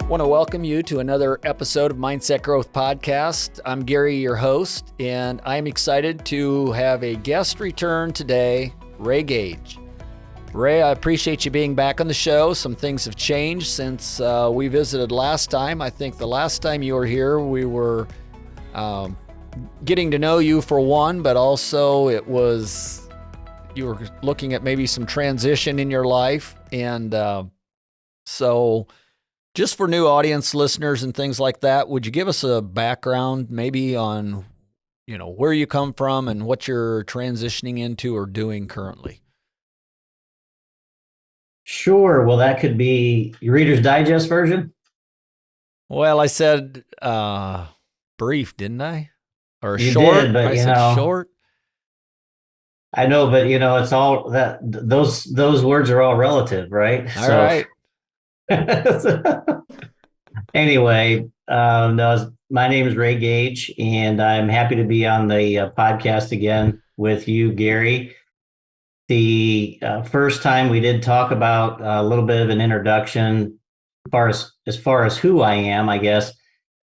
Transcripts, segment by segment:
Want to welcome you to another episode of Mindset Growth Podcast. I'm Gary, your host, and I'm excited to have a guest return today, Ray Gage. Ray, I appreciate you being back on the show. Some things have changed since we visited last time. I think the last time you were here, we were getting to know you for one, but also you were looking at maybe some transition in your life. And so just for new audience listeners and things like that, would you give us a background maybe on, where you come from and what you're transitioning into or doing currently? Sure. Well, that could be your Reader's Digest version. Well, I said brief, didn't I? Or You short? did, but I said short. I know, but it's all that those words are all relative, right? All right. Anyway, no, my name is Ray Gage, and I'm happy to be on the podcast again with you, Gary. The first time we did talk about a little bit of an introduction as far as who I am, I guess,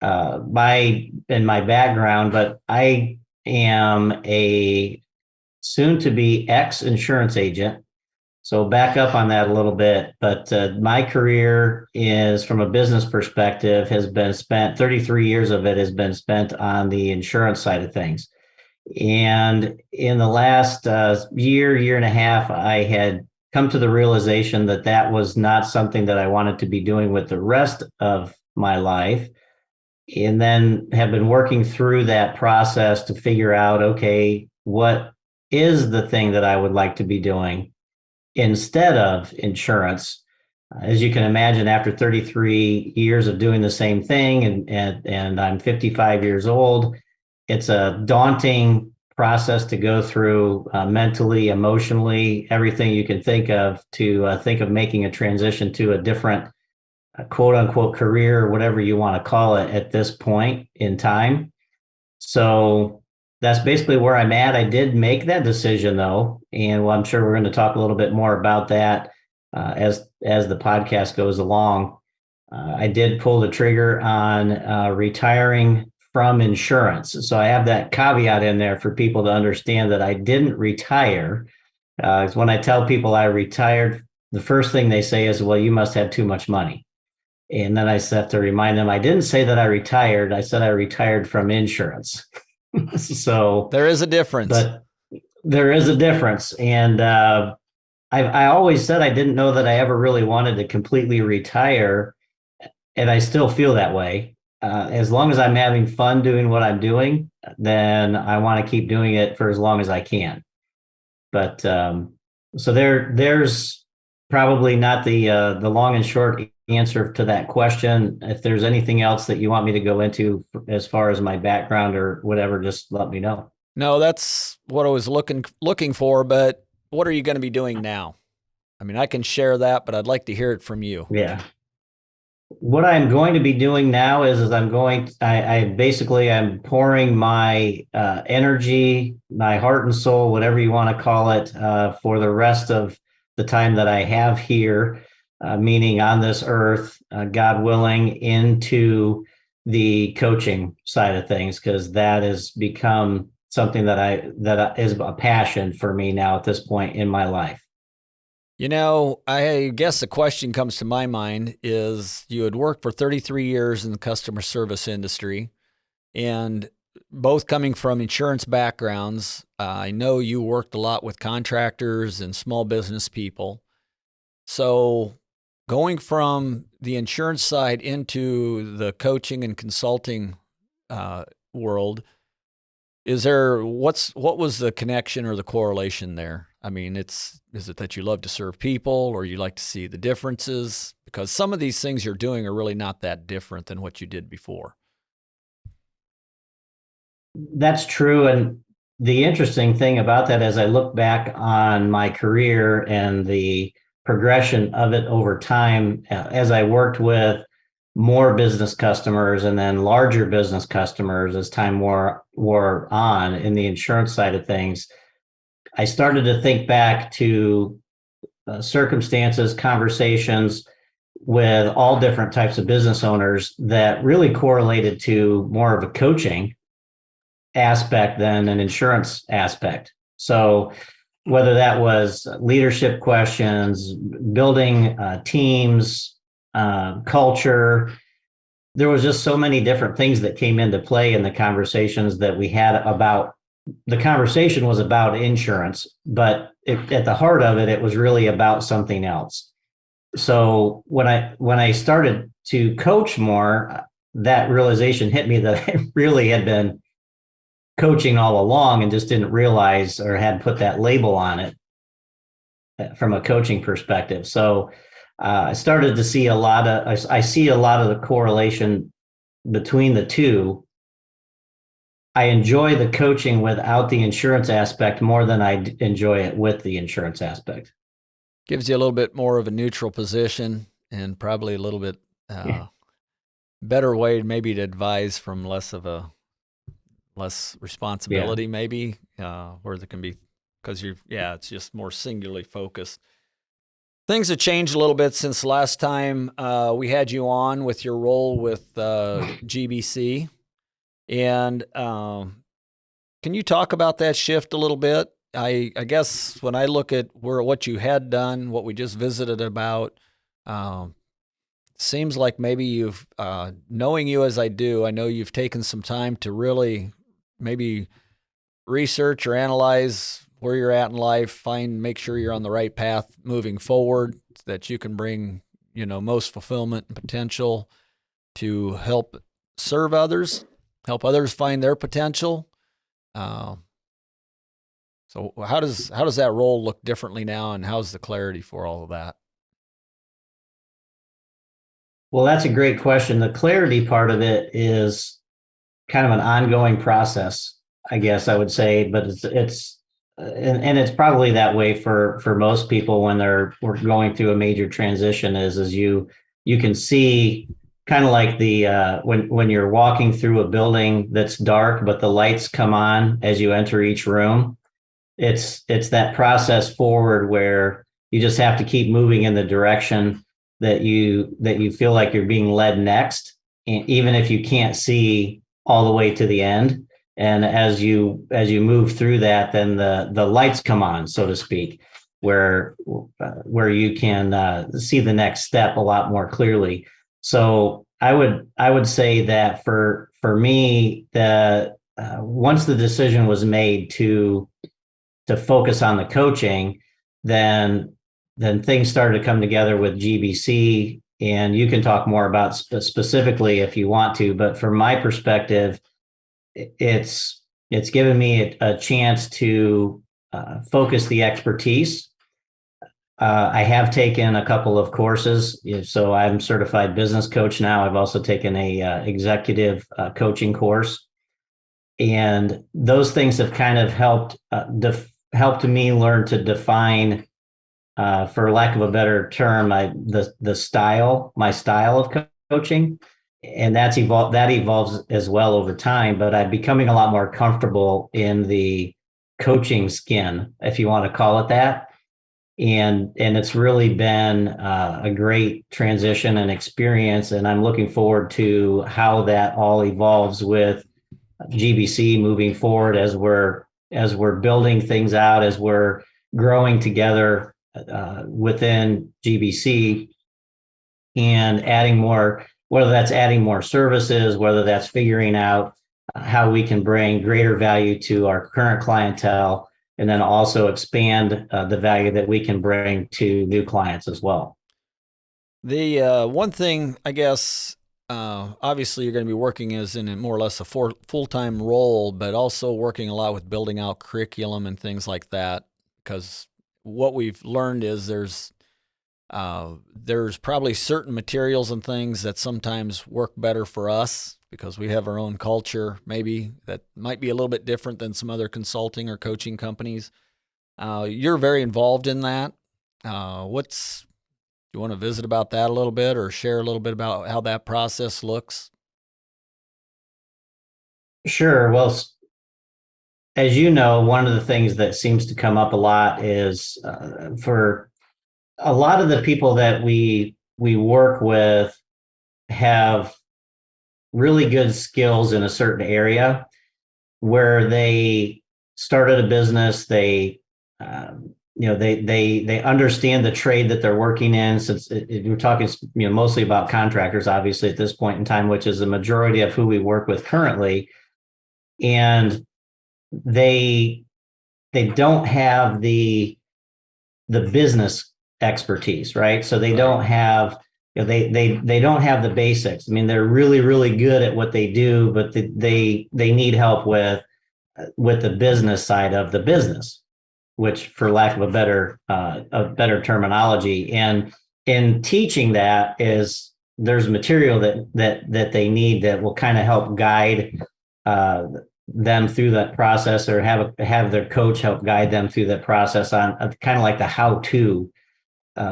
my background, but I am a soon-to-be ex-insurance agent. So back up on that a little bit, but my career is, from a business perspective, has been spent, 33 years of it has been spent on the insurance side of things. And in the last year and a half, I had come to the realization that that was not something that I wanted to be doing with the rest of my life. And then have been working through that process to figure out, okay, what is the thing that I would like to be doing instead of insurance? As you can imagine, after 33 years of doing the same thing, and I'm 55 years old, it's a daunting process to go through mentally, emotionally, everything you can think of to think of making a transition to a different quote unquote career, or whatever you want to call it at this point in time. So that's basically where I'm at. I did make that decision though, and I'm sure we're going to talk a little bit more about that as the podcast goes along. I did pull the trigger on retiring from insurance. So I have that caveat in there for people to understand that I didn't retire. When I tell people I retired, the first thing they say is, well, you must have too much money. And then I have to remind them, I didn't say that I retired. I said I retired from insurance. So there is a difference. But there is a difference. And I always said I didn't know that I ever really wanted to completely retire. And I still feel that way. As long as I'm having fun doing what I'm doing, then I want to keep doing it for as long as I can. But so there's probably not the long and short answer to that question. If there's anything else that you want me to go into as far as my background or whatever, just let me know. No, that's what I was looking for. But what are you going to be doing now? I mean, I can share that, but I'd like to hear it from you. Yeah. What I'm going to be doing now is I'm pouring my energy, my heart and soul, whatever you want to call it, for the rest of the time that I have here, meaning on this earth, God willing, into the coaching side of things, because that has become something that is a passion for me now at this point in my life. I guess the question comes to my mind is, you had worked for 33 years in the customer service industry, and both coming from insurance backgrounds. I know you worked a lot with contractors and small business people. So going from the insurance side into the coaching and consulting world, what was the connection or the correlation there? I mean, is it that you love to serve people, or you like to see the differences? Because some of these things you're doing are really not that different than what you did before. That's true. And the interesting thing about that, as I look back on my career and the progression of it over time, as I worked with more business customers and then larger business customers as time wore on in the insurance side of things, I started to think back to circumstances, conversations with all different types of business owners that really correlated to more of a coaching aspect than an insurance aspect. So whether that was leadership questions, building teams, culture, there was just so many different things that came into play in the conversations that we had about. The conversation was about insurance, but at the heart of it, it was really about something else. So when I started to coach more, that realization hit me that I really had been coaching all along and just didn't realize or had put that label on it from a coaching perspective. So I started to see I see a lot of the correlation between the two. I enjoy the coaching without the insurance aspect more than I enjoy it with the insurance aspect. Gives you a little bit more of a neutral position and probably a little bit better way maybe to advise from less responsibility, maybe, where there can be, because it's just more singularly focused. Things have changed a little bit since the last time we had you on with your role with GBC. And can you talk about that shift a little bit? I guess when I look at what you had done, what we just visited about, seems like maybe you've, knowing you as I do, I know you've taken some time to really maybe research or analyze where you're at in life, make sure you're on the right path moving forward, so that you can bring, most fulfillment and potential to help serve others, help others find their potential. So how does that role look differently now, and how's the clarity for all of that? Well, that's a great question. The clarity part of it is kind of an ongoing process, I guess I would say, but it's probably that way for most people when we're going through a major transition. Is you can see kind of like the when you're walking through a building that's dark, but the lights come on as you enter each room. It's that process forward where you just have to keep moving in the direction that you feel like you're being led next, and even if you can't see all the way to the end. And as you move through that, then the lights come on, so to speak, where you can see the next step a lot more clearly. So I would say that for me, once the decision was made to focus on the coaching, then things started to come together with GBC, and you can talk more about specifically if you want to. But from my perspective, it's given me a chance to focus the expertise. I have taken a couple of courses, so I'm certified business coach now. I've also taken a executive coaching course, and those things have kind of helped me learn to define, for lack of a better term, my style of coaching, and that evolves as well over time. But I'm becoming a lot more comfortable in the coaching skin, if you want to call it that, and it's really been a great transition and experience, and I'm looking forward to how that all evolves with GBC moving forward as we're building things out, as we're growing together within GBC, and adding more, whether that's adding more services, whether that's figuring out how we can bring greater value to our current clientele, and then also expand the value that we can bring to new clients as well. The one thing, I guess, obviously you're going to be working as in more or less a full-time role, but also working a lot with building out curriculum and things like that, because what we've learned is there's probably certain materials and things that sometimes work better for us because we have our own culture, maybe that might be a little bit different than some other consulting or coaching companies. You're very involved in that. Do you want to visit about that a little bit, or share a little bit about how that process looks? Sure. Well, as you know, one of the things that seems to come up a lot is for a lot of the people that we we work with have really good skills in a certain area where they started a business, they understand the trade that they're working in. Since we're talking, mostly about contractors, obviously at this point in time, which is the majority of who we work with currently, and they they don't have the business expertise, right? So they Right. don't have, they don't have the basics. I mean, they're really really good at what they do, but they need help with the business side of the business, which, for lack of a better terminology, and in teaching that is there's material that they need that will kind of help guide uh, them through that process, or have their coach help guide them through that process on kind of like the how to,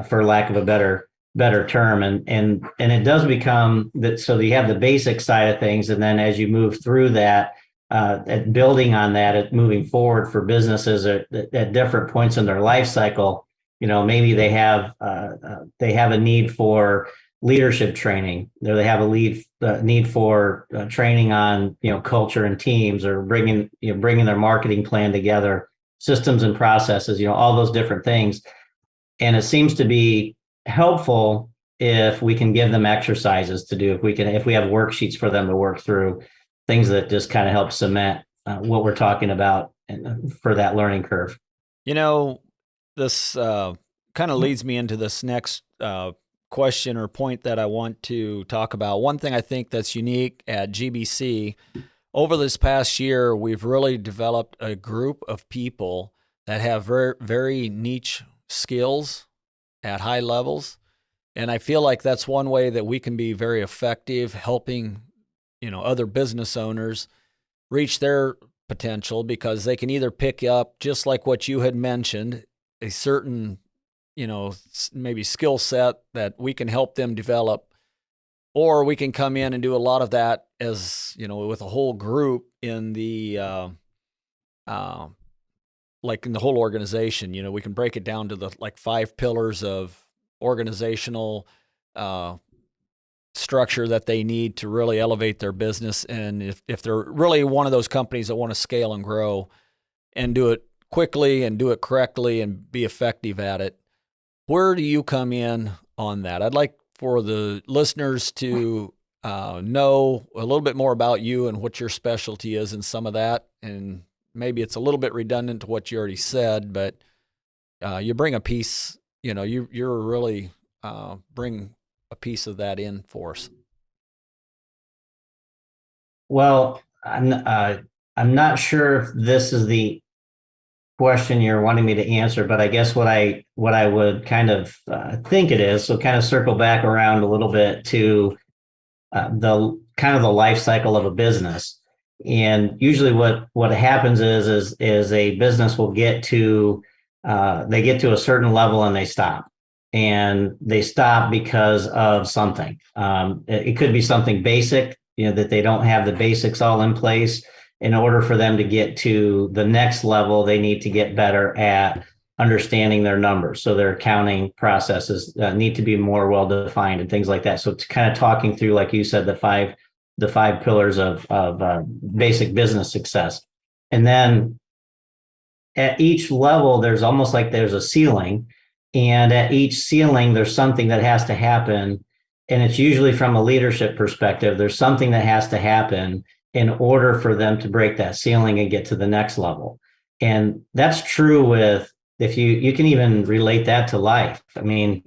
for lack of a better term, and it does become that. So you have the basic side of things, and then as you move through that, at building on that, at moving forward for businesses at different points in their life cycle, maybe they have a need for leadership training, or they have a need for training on culture and teams, or bringing their marketing plan together, systems and processes, all those different things. And it seems to be helpful if we can give them exercises to do, if we have worksheets for them to work through, things that just kind of help cement what we're talking about, for that learning curve. You know, this kind of leads me into this next question or point that I want to talk about. One thing I think that's unique at GBC, over this past year, we've really developed a group of people that have very, very niche skills at high levels. And I feel like that's one way that we can be very effective helping, other business owners reach their potential, because they can either pick up, just like what you had mentioned, a certain, maybe skill set that we can help them develop, or we can come in and do a lot of that as, with a whole group in the, like in the whole organization. We can break it down to the like 5 pillars of organizational structure that they need to really elevate their business. And if they're really one of those companies that want to scale and grow and do it quickly and do it correctly and be effective at it, where do you come in on that? I'd like for the listeners to know a little bit more about you and what your specialty is in some of that. And maybe it's a little bit redundant to what you already said, but you bring a piece, you're really bring a piece of that in for us. Well, I'm not sure if this is the question you're wanting me to answer, but I guess what I would kind of think it is. So kind of circle back around a little bit to the kind of the life cycle of a business. And usually what happens is a business will get to they get to a certain level and they stop. And they stop because of something. It could be something basic, that they don't have the basics all in place. In order for them to get to the next level, they need to get better at understanding their numbers. So their accounting processes need to be more well defined and things like that. So it's kind of talking through, like you said, the five pillars of basic business success. And then at each level, there's almost like there's a ceiling, and at each ceiling, there's something that has to happen. And it's usually from a leadership perspective, there's something that has to happen in order for them to break that ceiling and get to the next level. And that's true with, if you can even relate that to life. I mean,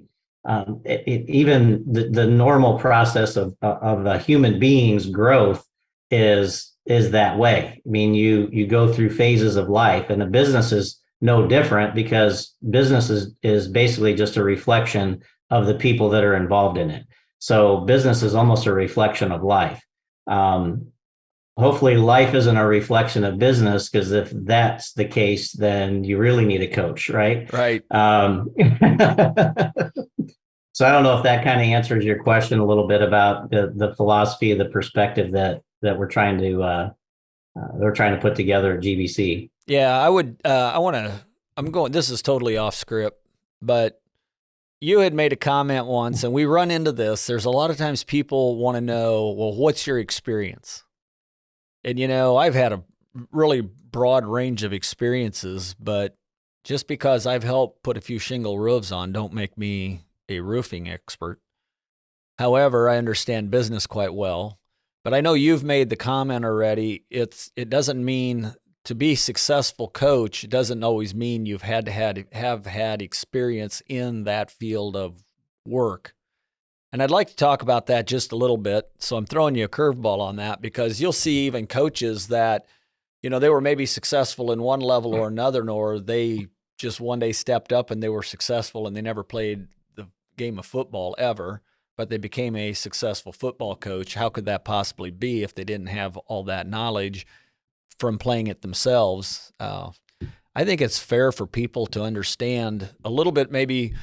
even the normal process of a human being's growth is that way. I mean, you go through phases of life, and a business is no different, because business is basically just a reflection of the people that are involved in it. So business is almost a reflection of life. Hopefully life isn't a reflection of business, because if that's the case, then you really need a coach, right? Right. So I don't know if that kind of answers your question a little bit about the philosophy, the perspective that we're trying to put together at GBC. Yeah, I would, I'm going, this is totally off script, but you had made a comment once, and we run into this. There's a lot of times people want to know, well, what's your experience? And, I've had a really broad range of experiences, but just because I've helped put a few shingle roofs on don't make me a roofing expert. However, I understand business quite well. But I know you've made the comment already. It doesn't mean to be a successful coach, it doesn't always mean you've had to have had experience in that field of work. And I'd like to talk about that just a little bit. So I'm throwing you a curveball on that because you'll see even coaches that, they were maybe successful in one level or another, or they just one day stepped up and they were successful and they never played the game of football ever, but they became a successful football coach. How could that possibly be if they didn't have all that knowledge from playing it themselves? I think it's fair for people to understand a little bit maybe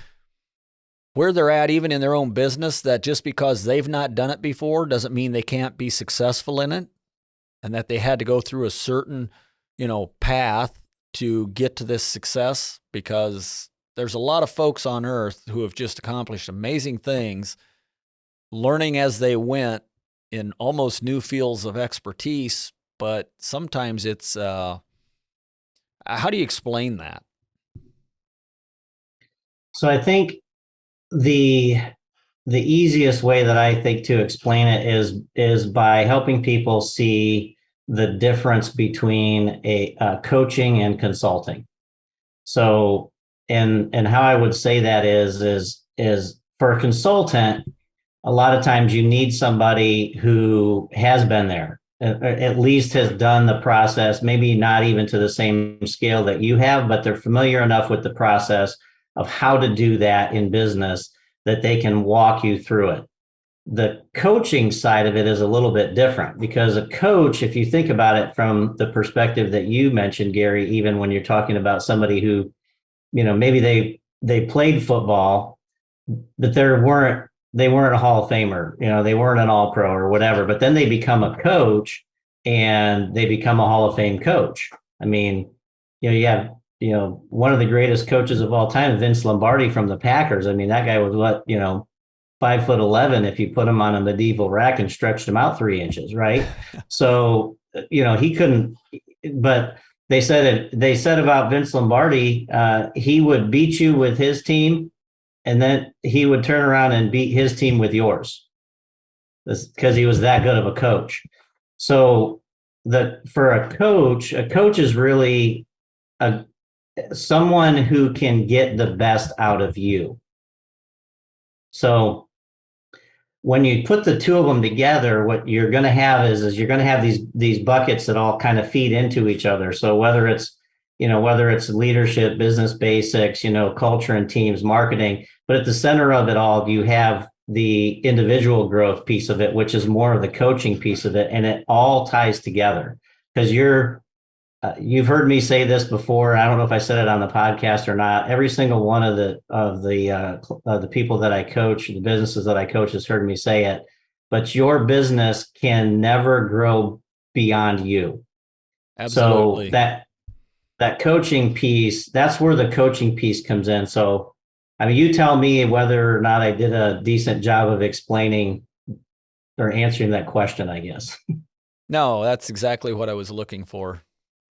where they're at even in their own business, that just because they've not done it before doesn't mean they can't be successful in it, and that they had to go through a certain, path to get to this success, because there's a lot of folks on earth who have just accomplished amazing things, learning as they went in almost new fields of expertise. But sometimes it's, how do you explain that? So I think the easiest way that I think to explain it is by helping people see the difference between a coaching and consulting. So, and how I would say that is for a consultant, a lot of times you need somebody who has been there, at least has done the process, maybe not even to the same scale that you have, but they're familiar enough with the process of how to do that in business that they can walk you through it. The coaching side of it is a little bit different, because a coach, if you think about it from the perspective that you mentioned, Gary, even when you're talking about somebody who, maybe they played football, but they weren't a Hall of Famer, they weren't an all pro or whatever, but then they become a coach and they become a Hall of Fame coach. I mean, you have, one of the greatest coaches of all time, Vince Lombardi from the Packers. I mean, that guy was 5'11" if you put him on a medieval rack and stretched him out 3 inches, right? So, he couldn't, but they said about Vince Lombardi, he would beat you with his team, and then he would turn around and beat his team with yours, because he was that good of a coach. So for a coach is really someone who can get the best out of you. So when you put the two of them together, what you're going to have is you're going to have these buckets that all kind of feed into each other. So whether it's leadership, business basics, culture and teams, marketing, but at the center of it all, you have the individual growth piece of it, which is more of the coaching piece of it. And it all ties together, because you've heard me say this before. I don't know if I said it on the podcast or not. Every single one of the people that I coach, the businesses that I coach, has heard me say it. But your business can never grow beyond you. Absolutely. So that coaching piece, that's where the coaching piece comes in. So, I mean, you tell me whether or not I did a decent job of explaining or answering that question, I guess. No, that's exactly what I was looking for.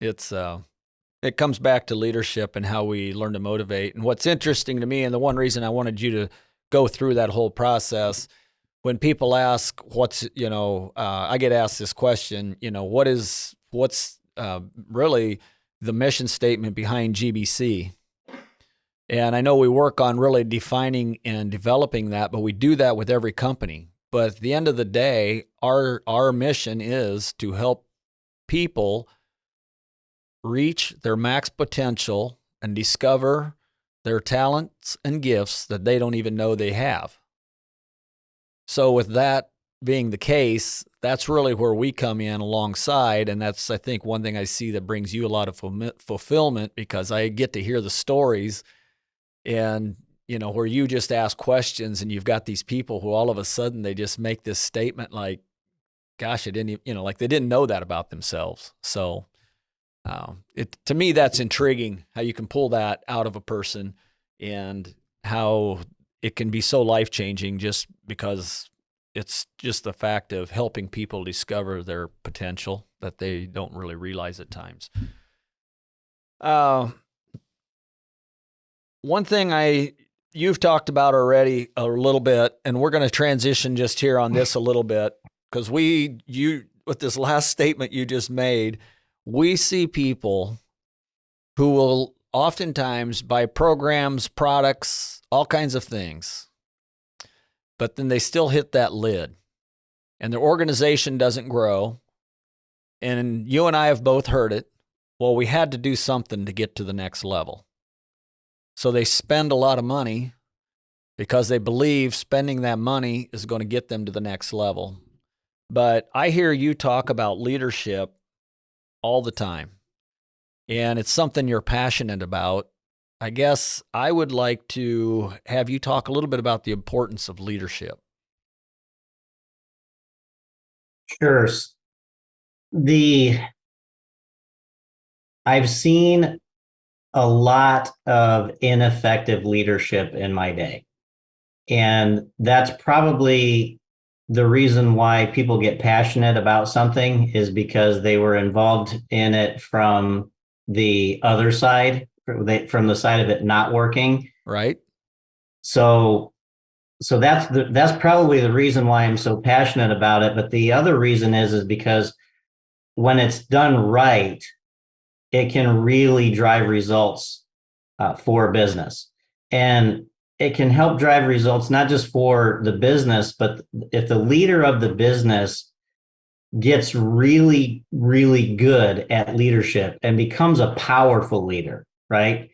It comes back to leadership and how we learn to motivate. And what's interesting to me, and the one reason I wanted you to go through that whole process, when people ask I get asked this question, what's really the mission statement behind GBC? And I know we work on really defining and developing that, but we do that with every company. But at the end of the day, our mission is to help people reach their max potential and discover their talents and gifts that they don't even know they have. So with that being the case, that's really where we come in alongside. And that's, I think, one thing I see that brings you a lot of fulfillment, because I get to hear the stories and, where you just ask questions and you've got these people who all of a sudden they just make this statement like, gosh, I didn't even, like they didn't know that about themselves. So to me, that's intriguing how you can pull that out of a person, and how it can be so life-changing just because it's just the fact of helping people discover their potential that they don't really realize at times. One thing you've talked about already a little bit, and we're going to transition just here on this a little bit, because with this last statement you just made, we see people who will oftentimes buy programs, products, all kinds of things, but then they still hit that lid and their organization doesn't grow. And you and I have both heard it. Well, we had to do something to get to the next level. So they spend a lot of money because they believe spending that money is going to get them to the next level. But I hear you talk about leadership all the time, and it's something you're passionate about. I guess I would like to have you talk a little bit about the importance of leadership. Sure. I've seen a lot of ineffective leadership in my day. And that's probably the reason why people get passionate about something, is because they were involved in it from the other side, from the side of it not working. Right. So that's probably the reason why I'm so passionate about it. But the other reason is because when it's done right, it can really drive results for business. And it can help drive results not just for the business, but if the leader of the business gets really, really good at leadership and becomes a powerful leader, right?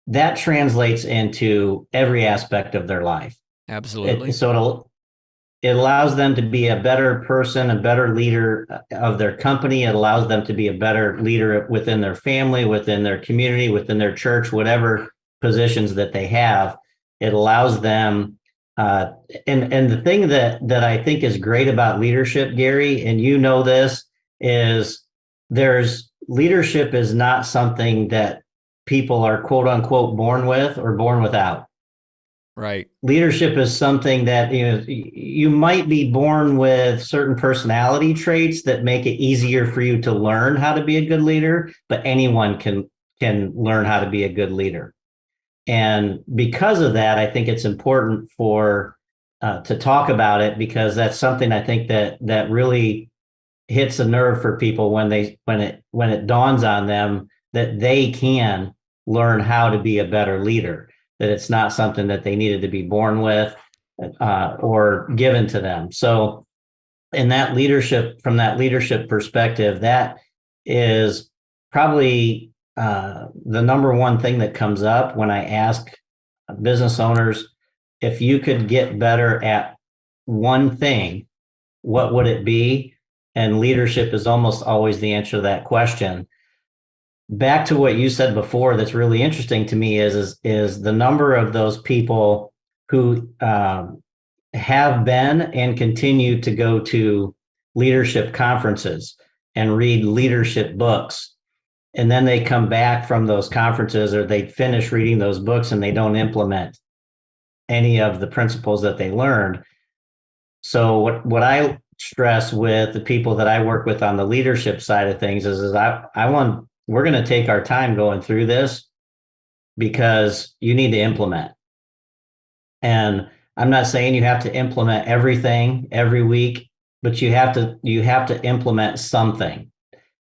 That translates into every aspect of their life. Absolutely. It allows them to be a better person, a better leader of their company. It allows them to be a better leader within their family, within their community, within their church, whatever positions that they have. It allows them, and the thing that I think is great about leadership, Gary, and you know this, is leadership is not something that people are quote unquote born with or born without. Right. Leadership is something that, you might be born with certain personality traits that make it easier for you to learn how to be a good leader, but anyone can learn how to be a good leader. And because of that, I think it's important to talk about it, because that's something I think that really hits a nerve for people when it dawns on them that they can learn how to be a better leader, that it's not something that they needed to be born with or given to them. So from that leadership perspective, that is probably the number one thing that comes up when I ask business owners, if you could get better at one thing, what would it be? And leadership is almost always the answer to that question. Back to what you said before, that's really interesting to me is the number of those people who have been and continue to go to leadership conferences and read leadership books. And then they come back from those conferences, or they finish reading those books, and they don't implement any of the principles that they learned. So what I stress with the people that I work with on the leadership side of things is we're going to take our time going through this, because you need to implement. And I'm not saying you have to implement everything every week, but you have to implement something.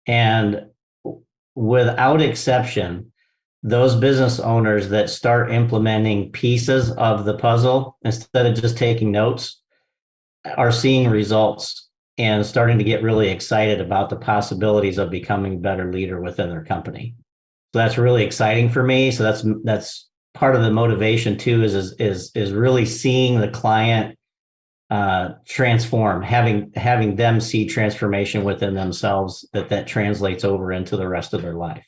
And without exception, those business owners that start implementing pieces of the puzzle instead of just taking notes are seeing results and starting to get really excited about the possibilities of becoming a better leader within their company. So that's really exciting for me. So that's part of the motivation too, is really seeing the client transform, having them see transformation within themselves that translates over into the rest of their life.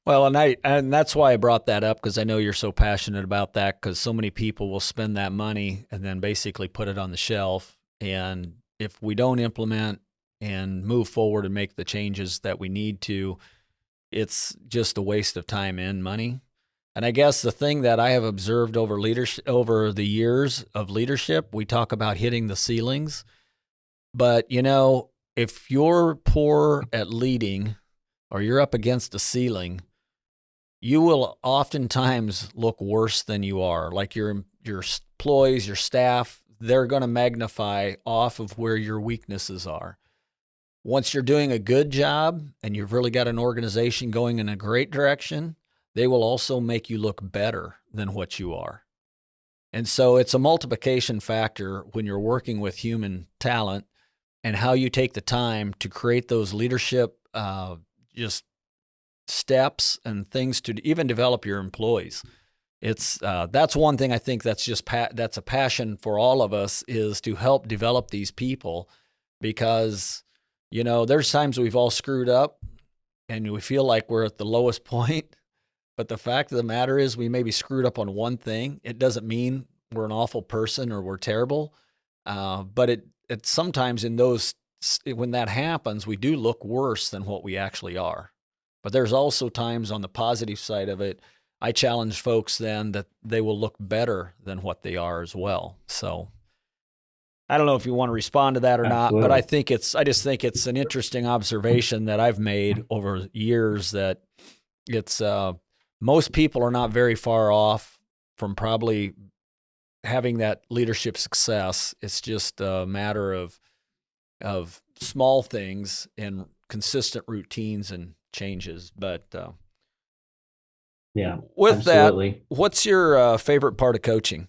Well, and that's why I brought that up, because I know you're so passionate about that, because so many people will spend that money and then basically put it on the shelf. And if we don't implement and move forward and make the changes that we need to, it's just a waste of time and money. And I guess the thing that I have observed over the years of leadership, we talk about hitting the ceilings. But, if you're poor at leading or you're up against a ceiling, you will oftentimes look worse than you are. Like your employees, your staff, they're going to magnify off of where your weaknesses are. Once you're doing a good job and you've really got an organization going in a great direction, they will also make you look better than what you are. And so it's a multiplication factor when you're working with human talent and how you take the time to create those leadership just steps and things to even develop your employees. It's that's one thing I think that's that's a passion for all of us, is to help develop these people, because there's times we've all screwed up and we feel like we're at the lowest point. But the fact of the matter is, we maybe screwed up on one thing. It doesn't mean we're an awful person or we're terrible. But it sometimes when that happens, we do look worse than what we actually are. But there's also times on the positive side of it, I challenge folks then that they will look better than what they are as well. So I don't know if you want to respond to that or Absolutely. not, but I just think it's an interesting observation that I've made over years, that it's most people are not very far off from probably having that leadership success. It's just a matter of small things and consistent routines and changes. But Yeah, with absolutely. that, what's your favorite part of coaching?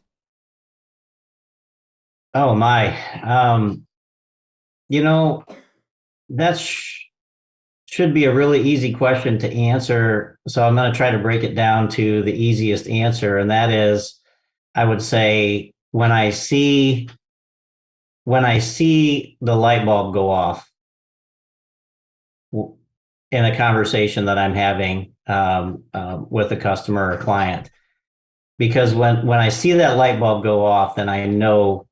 Oh my. You know, that should be a really easy question to answer. So I'm going to try to break it down to the easiest answer. And that is, I would say when I see the light bulb go off in a conversation that I'm having with a customer or a client, because when I see that light bulb go off, then I know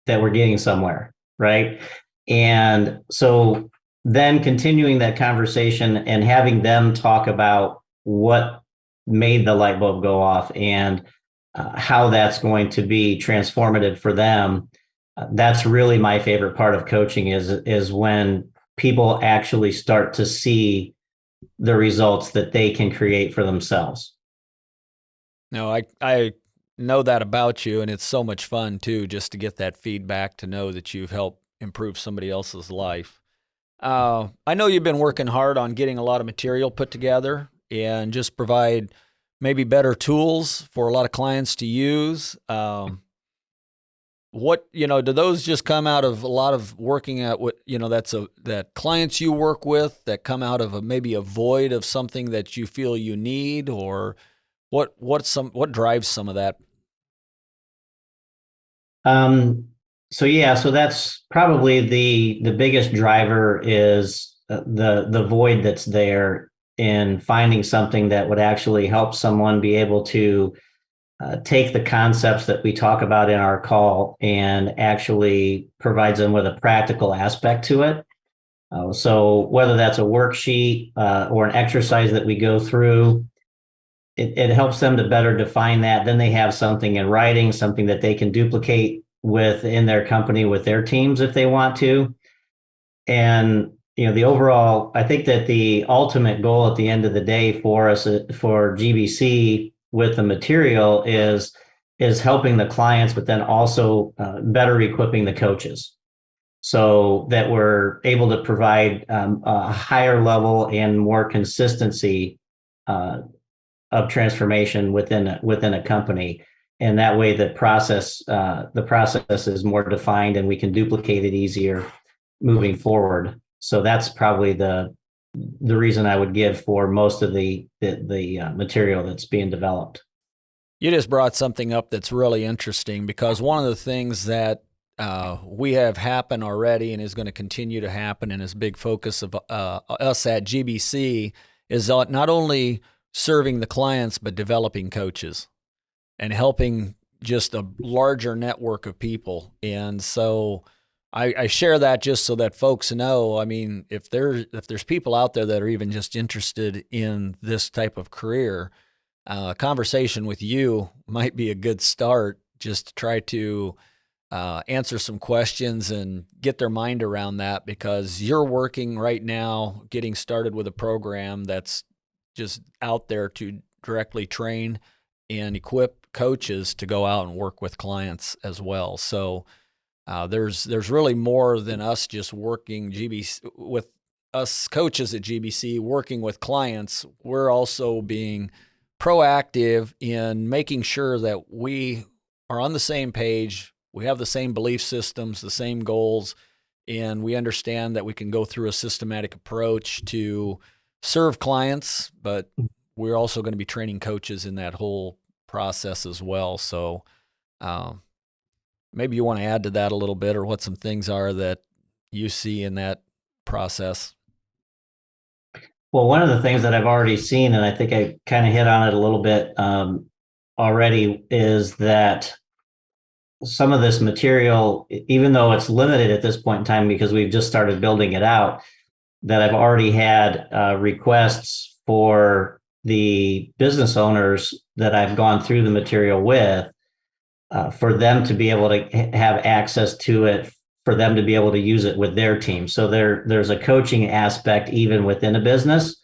that we're getting somewhere, right? And so then continuing that conversation and having them talk about what made the light bulb go off and how that's going to be transformative for them. That's really my favorite part of coaching, is when people actually start to see the results that they can create for themselves. No, I know that about you, and it's so much fun too, just to get that feedback, to know that you've helped improve somebody else's life. I know you've been working hard on getting a lot of material put together and just provide maybe better tools for a lot of clients to use. Do those just come out of a lot of working at that clients you work with that come out of maybe a void of something that you feel you need, or what drives some of that? So that's probably the biggest driver, is the void that's there in finding something that would actually help someone be able to take the concepts that we talk about in our call and actually provides them with a practical aspect to it. So whether that's a worksheet or an exercise that we go through, it helps them to better define that. Then they have something in writing, something that they can duplicate within their company with their teams if they want to. And the overall, I think that the ultimate goal at the end of the day for us, for GBC, with the material is helping the clients, but then also better equipping the coaches, so that we're able to provide a higher level and more consistency of transformation within a company. And that way the process is more defined and we can duplicate it easier moving forward. So that's probably the reason I would give for most of the material that's being developed. You just brought something up that's really interesting, because one of the things that we have happen already and is going to continue to happen, and is a big focus of us at GBC, is not only serving the clients, but developing coaches and helping just a larger network of people. And so I share that just so that folks know. I mean, if there's people out there that are even just interested in this type of career, a conversation with you might be a good start, just to try to answer some questions and get their mind around that, because you're working right now, getting started with a program that's just out there to directly train and equip coaches to go out and work with clients as well. So there's really more than us just working GBC with us coaches at GBC working with clients. We're also being proactive in making sure that we are on the same page. We have the same belief systems, the same goals, and we understand that we can go through a systematic approach to serve clients, but we're also going to be training coaches in that whole process as well. So maybe you want to add to that a little bit, or what some things are that you see in that process. Well, one of the things that I've already seen, and I think I kind of hit on it a little bit already, is that some of this material, even though it's limited at this point in time because we've just started building it out, that I've already had requests for the business owners that I've gone through the material with, for them to be able to have access to it, for them to be able to use it with their team. So there's a coaching aspect even within a business.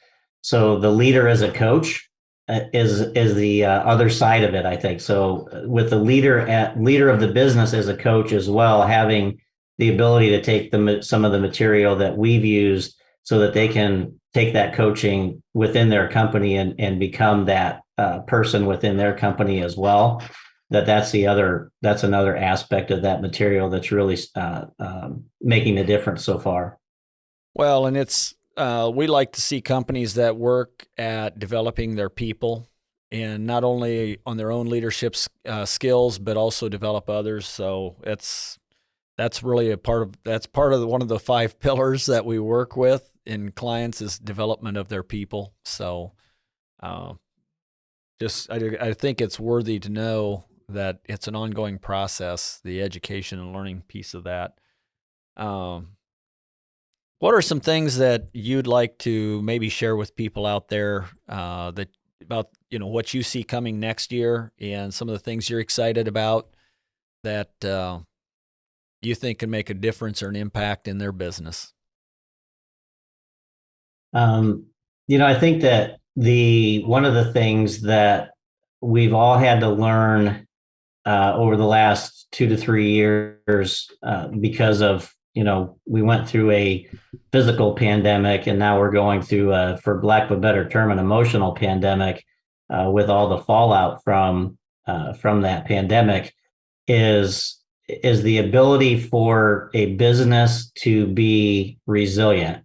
So the leader as a coach is the other side of it, I think. So with the leader of the business as a coach as well, having the ability to take some of the material that we've used so that they can take that coaching within their company and become that person within their company as well. That's another aspect of that material that's really making a difference so far. Well, and it's we like to see companies that work at developing their people, and not only on their own leadership skills, but also develop others. So that's really one of the 5 pillars that we work with in clients, is development of their people. So I think it's worthy to know that it's an ongoing process, the education and learning piece of that. What are some things that you'd like to maybe share with people out there that about what you see coming next year, and some of the things you're excited about that you think can make a difference or an impact in their business? I think that one of the things that we've all had to learn over the last 2 to 3 years, because of, we went through a physical pandemic, and now we're going through, for lack of a better term, an emotional pandemic, with all the fallout from that pandemic, is the ability for a business to be resilient,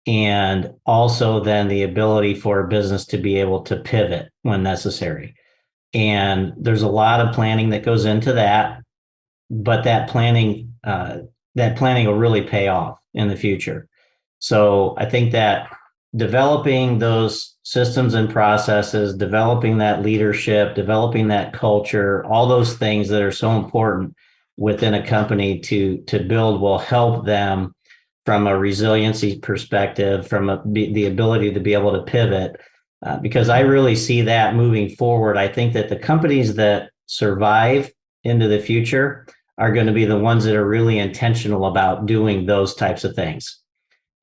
and also then the ability for a business to be able to pivot when necessary. And there's a lot of planning that goes into that, but that planning will really pay off in the future. So I think that developing those systems and processes, developing that leadership, developing that culture, all those things that are so important within a company to build, will help them from a resiliency perspective, from the ability to be able to pivot. Because I really see that moving forward. I think that the companies that survive into the future are going to be the ones that are really intentional about doing those types of things.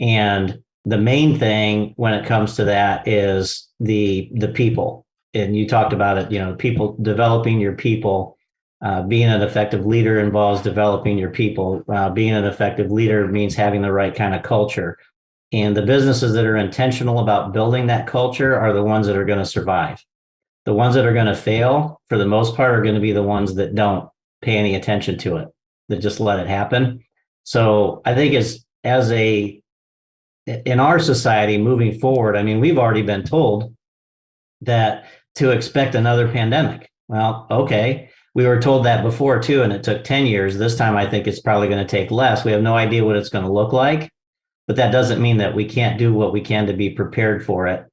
And the main thing when it comes to that is the people. And you talked about it, people, developing your people. Being an effective leader involves developing your people. Being an effective leader means having the right kind of culture. And the businesses that are intentional about building that culture are the ones that are going to survive. The ones that are going to fail, for the most part, are going to be the ones that don't pay any attention to it, that just let it happen. So I think in our society moving forward, we've already been told that to expect another pandemic. Well, okay. We were told that before too, and it took 10 years. This time, I think it's probably going to take less. We have no idea what it's going to look like, but that doesn't mean that we can't do what we can to be prepared for it,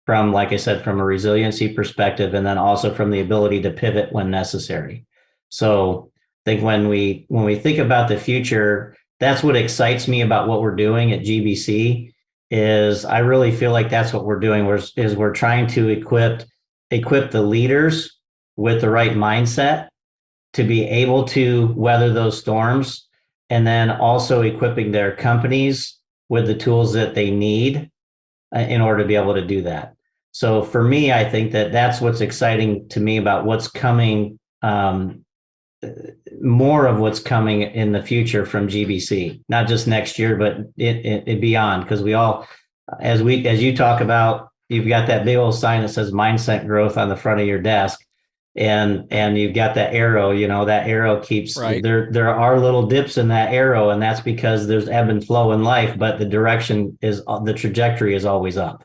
from, like I said, from a resiliency perspective, and then also from the ability to pivot when necessary. So I think when we think about the future, that's what excites me about what we're doing at GBC, is I really feel like that's what we're doing, is we're trying to equip equip the leaders with the right mindset to be able to weather those storms, and then also equipping their companies with the tools that they need in order to be able to do that. So for me, I think that that's what's exciting to me about what's coming, more of what's coming in the future from GBC, not just next year, but it beyond. Because we all, as you talk about, you've got that big old sign that says mindset growth on the front of your desk, and you've got that arrow. That arrow keeps Right. There are little dips in that arrow, and that's because there's ebb and flow in life, but the trajectory is always up.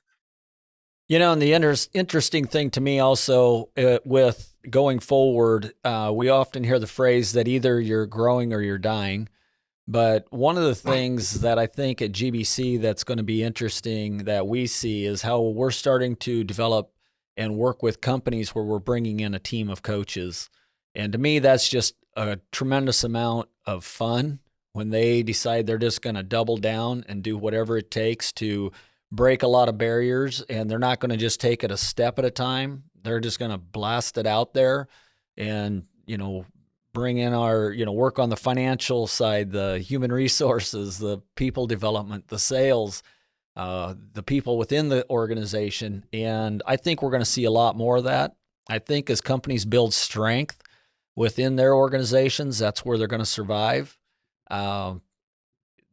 And the interesting thing to me also with going forward, we often hear the phrase that either you're growing or you're dying. But one of the things that I think at GBC that's going to be interesting that we see is how we're starting to develop and work with companies where we're bringing in a team of coaches. And to me, that's just a tremendous amount of fun when they decide they're just going to double down and do whatever it takes to break a lot of barriers, and they're not going to just take it a step at a time. They're just going to blast it out there and, bring in our, work on the financial side, the human resources, the people development, the sales, the people within the organization. And I think we're going to see a lot more of that. I think as companies build strength within their organizations, that's where they're going to survive.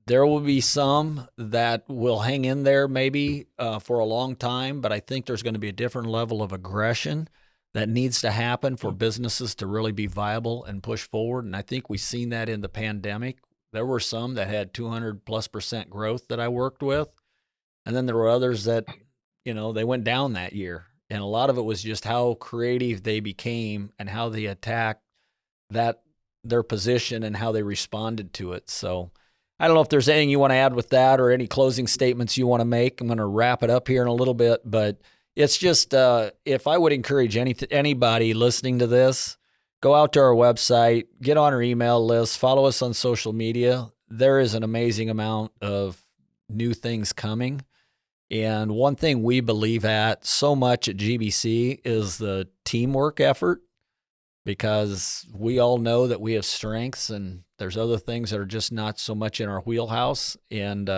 There will be some that will hang in there maybe for a long time, but I think there's going to be a different level of aggression that needs to happen for businesses to really be viable and push forward. And I think we've seen that in the pandemic. There were some that had 200+% growth that I worked with. And then there were others that, they went down that year. And a lot of it was just how creative they became and how they attacked their position and how they responded to it. So I don't know if there's anything you want to add with that or any closing statements you want to make. I'm going to wrap it up here in a little bit, but it's just, if I would encourage anybody listening to this, go out to our website, get on our email list, follow us on social media. There is an amazing amount of new things coming. And one thing we believe at so much at GBC is the teamwork effort, because we all know that we have strengths and there's other things that are just not so much in our wheelhouse. And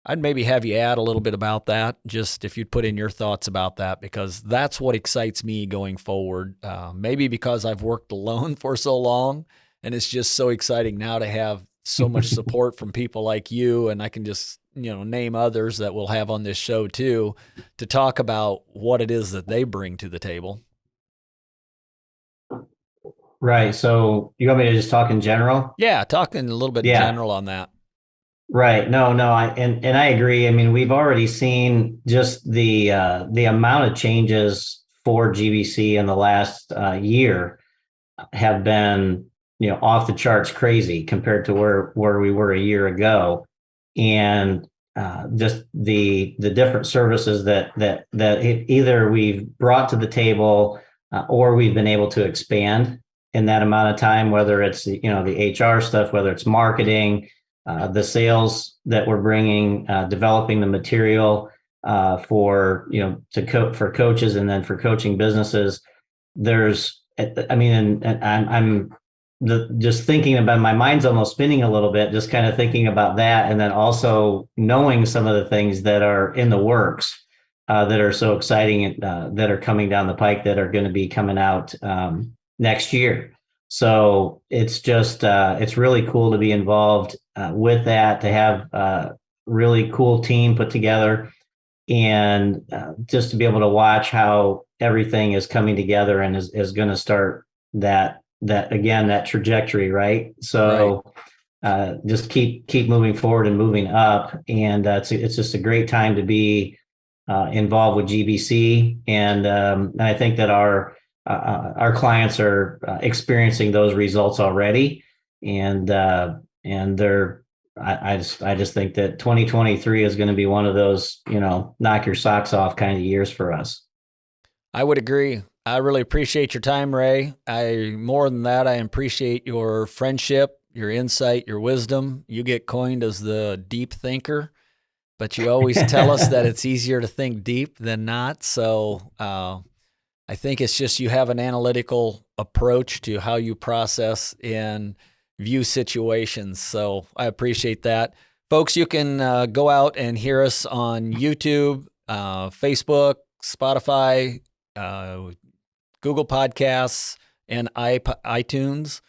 I'd maybe have you add a little bit about that, just if you'd put in your thoughts about that, because that's what excites me going forward. Maybe because I've worked alone for so long, and it's just so exciting now to have so much support from people like you, and I can just, name others that we'll have on this show too, to talk about what it is that they bring to the table. Right. So you want me to just talk in general? Yeah, talking a little bit in Yeah. general on that. Right. No, and I agree. I mean, we've already seen just the amount of changes for GBC in the last year have been, off the charts crazy compared to where we were a year ago. And just the different services that either we've brought to the table or we've been able to expand in that amount of time, whether it's the HR stuff, whether it's marketing, the sales that we're bringing, developing the material for for coaches, and then for coaching businesses. I'm just thinking about, my mind's almost spinning a little bit, just kind of thinking about that, and then also knowing some of the things that are in the works that are so exciting, that are coming down the pike, that are going to be coming out next year. So it's just it's really cool to be involved with that, to have a really cool team put together, and just to be able to watch how everything is coming together and is going to start that trajectory, right? So just keep moving forward and moving up, and it's just a great time to be involved with GBC, and I think that our clients are experiencing those results already, and they're. I just think that 2023 is going to be one of those, knock your socks off kind of years for us. I would agree. I really appreciate your time, Ray. More than that, I appreciate your friendship, your insight, your wisdom. You get coined as the deep thinker, but you always tell us that it's easier to think deep than not. So I think it's just you have an analytical approach to how you process and view situations. So I appreciate that. Folks, you can go out and hear us on YouTube, Facebook, Spotify, Google Podcasts, and iTunes.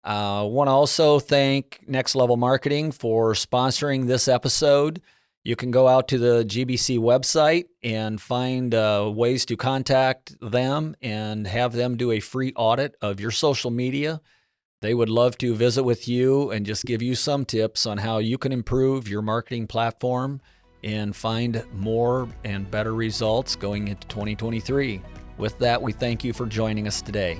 Want to also thank Next Level Marketing for sponsoring this episode. You can go out to the GBC website and find ways to contact them and have them do a free audit of your social media. They would love to visit with you and just give you some tips on how you can improve your marketing platform and find more and better results going into 2023. With that, we thank you for joining us today.